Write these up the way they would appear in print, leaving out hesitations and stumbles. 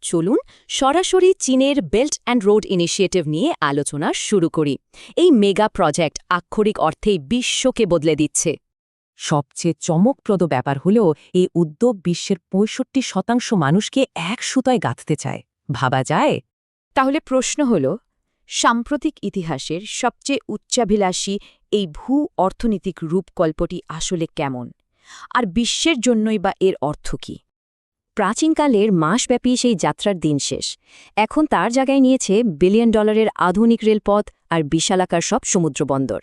চলুন সরাসরি চীনের বেল্ট অ্যান্ড রোড ইনিশিয়েটিভ নিয়ে আলোচনা শুরু করি। এই মেগা প্রজেক্ট আক্ষরিক অর্থেই বিশ্বকে বদলে দিচ্ছে। সবচেয়ে চমকপ্রদ ব্যাপার হল এই উদ্যোগ বিশ্বের ৬৫% মানুষকে এক সুতায় গাঁথতে চায়। ভাবা যায়? তাহলে প্রশ্ন হল, সাম্প্রতিক ইতিহাসের সবচেয়ে উচ্চাভিলাষী এই অর্থনৈতিক রূপকল্পটি আসলে কেমন, আর বিশ্বের জন্যই বা এর অর্থ কী? প্রাচীনকালের মাসব্যাপী সেই যাত্রার দিন শেষ। এখন তার জায়গায় নিয়েছে বিলিয়ন ডলারের আধুনিক রেলপথ আর বিশালাকার সব সমুদ্রবন্দর।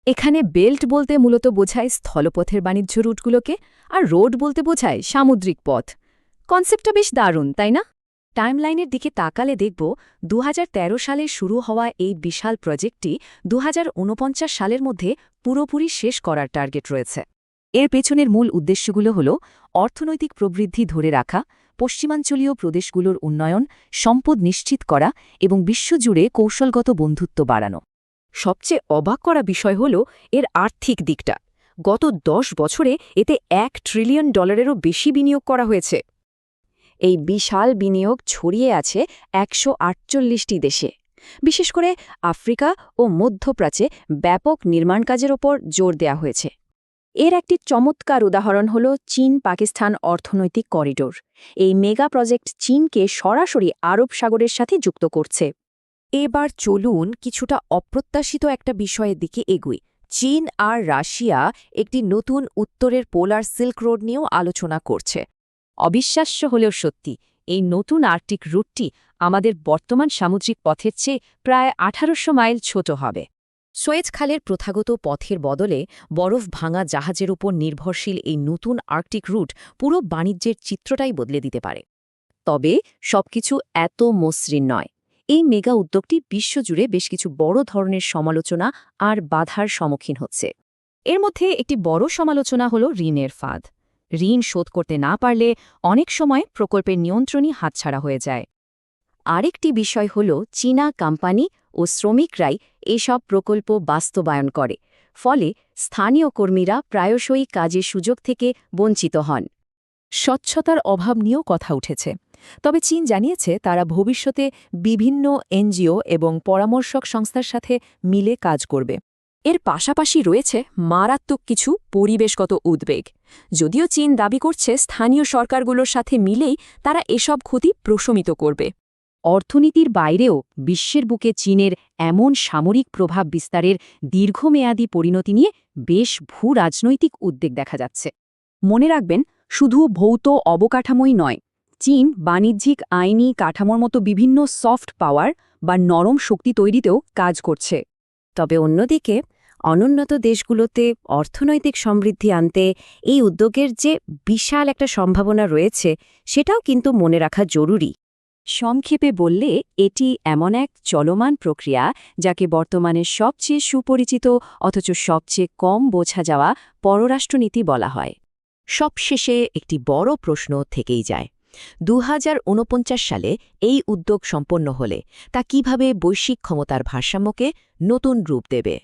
এখানে বেল্ট বলতে মূলত বোঝায় স্থলপথের বাণিজ্য রুটগুলোকে, আর রোড বলতে বোঝায় সামুদ্রিক পথ। কনসেপ্টটা বেশ দারুণ, তাই না? টাইমলাইনের দিকে তাকালে দেখব ২০১৩ সালে শুরু হওয়া এই বিশাল প্রজেক্টটি ২০৪৯ সালের মধ্যে পুরোপুরি শেষ করার টার্গেট রয়েছে। এর পেছনের মূল উদ্দেশ্যগুলো হল অর্থনৈতিক প্রবৃদ্ধি ধরে রাখা, পশ্চিমাঞ্চলীয় প্রদেশগুলোর উন্নয়ন, সম্পদ নিশ্চিত করা এবং বিশ্বজুড়ে কৌশলগত বন্ধুত্ব বাড়ানো। সবচেয়ে অবাক করা বিষয় হল এর আর্থিক দিকটা। গত ১০ বছরে এতে $1 ট্রিলিয়ন বেশি বিনিয়োগ করা হয়েছে। এই বিশাল বিনিয়োগ ছড়িয়ে আছে ১৪৮টি দেশে, বিশেষ করে আফ্রিকা ও মধ্যপ্রাচ্যে ব্যাপক নির্মাণ কাজের ওপর জোর দেওয়া হয়েছে। এর একটি চমৎকার উদাহরণ হল চীন-পাকিস্তান অর্থনৈতিক করিডোর। এই মেগা প্রজেক্ট চীনকে সরাসরি আরব সাগরের সাথে যুক্ত করছে। এবার চলুন কিছুটা অপ্রত্যাশিত একটা বিষয়ের দিকে এগুই। চীন আর রাশিয়া একটি নতুন উত্তরের পোলার সিল্ক রোড নিয়েও আলোচনা করছে। অবিশ্বাস্য হলেও সত্যি, এই নতুন আর্কটিক রুটটি আমাদের বর্তমান সামুদ্রিক পথের চেয়ে প্রায় ১৮০০ মাইল ছোট হবে। সুয়েজ খালের প্রথাগত পথের বদলে বরফ ভাঙা জাহাজের উপর নির্ভরশীল এই নতুন আর্কটিক রুট পুরো বাণিজ্যের চিত্রটাই বদলে দিতে পারে। তবে সবকিছু এত মসৃণ নয়। এই মেগা উদ্যোগটি বিশ্বজুড়ে বেশ কিছু বড় ধরনের সমালোচনা আর বাধার সম্মুখীন হচ্ছে। এর মধ্যে একটি বড় সমালোচনা হল ঋণের ফাঁদ। ঋণ শোধ করতে না পারলে অনেক সময় প্রকল্পের নিয়ন্ত্রণই হাতছাড়া হয়ে যায়। আরেকটি বিষয় হল চীনা কোম্পানি ও শ্রমিকরাই এসব প্রকল্প বাস্তবায়ন করে, ফলে স্থানীয় কর্মীরা প্রায়শই কাজের সুযোগ থেকে বঞ্চিত হন। স্বচ্ছতার অভাব নিয়েও কথা উঠেছে। তবে চীন জানিয়েছে তারা ভবিষ্যতে বিভিন্ন এনজিও এবং পরামর্শক সংস্থার সাথে মিলে কাজ করবে। এর পাশাপাশি রয়েছে মারাত্মক কিছু পরিবেশগত উদ্বেগ। যদিও চীন দাবি করছে স্থানীয় সরকারগুলোর সাথে মিলেই তারা এসব ক্ষতি প্রশমিত করবে। অর্থনীতির বাইরেও বিশ্বের বুকে চীনের এমন সামরিক প্রভাব বিস্তারের দীর্ঘমেয়াদী পরিণতি নিয়ে বেশ রাজনৈতিক উদ্বেগ দেখা যাচ্ছে। মনে রাখবেন, শুধু ভৌত অবকাঠামোই নয়, চীন বাণিজ্যিক আইনি কাঠামোর মতো বিভিন্ন সফট পাওয়ার বা নরম শক্তি তৈরিতেও কাজ করছে। তবে অন্যদিকে অনুন্নত দেশগুলোতে অর্থনৈতিক সমৃদ্ধি আনতে এই উদ্যোগের যে বিশাল একটা সম্ভাবনা রয়েছে, সেটাও কিন্তু মনে রাখা জরুরি। সংক্ষেপে বললে, এটি এমন এক চলমান প্রক্রিয়া যাকে বর্তমানে সবচেয়ে সুপরিচিত অথচ সবচেয়ে কম বোঝা যাওয়া পররাষ্ট্রনীতি বলা হয়। সবশেষে একটি বড় প্রশ্ন থেকেই যায়, ২০৪৯ সালে এই উদ্যোগ সম্পন্ন হলে তা কিভাবে বৈশ্বিক ক্ষমতার ভারসাম্যকে নতুন রূপ দেবে।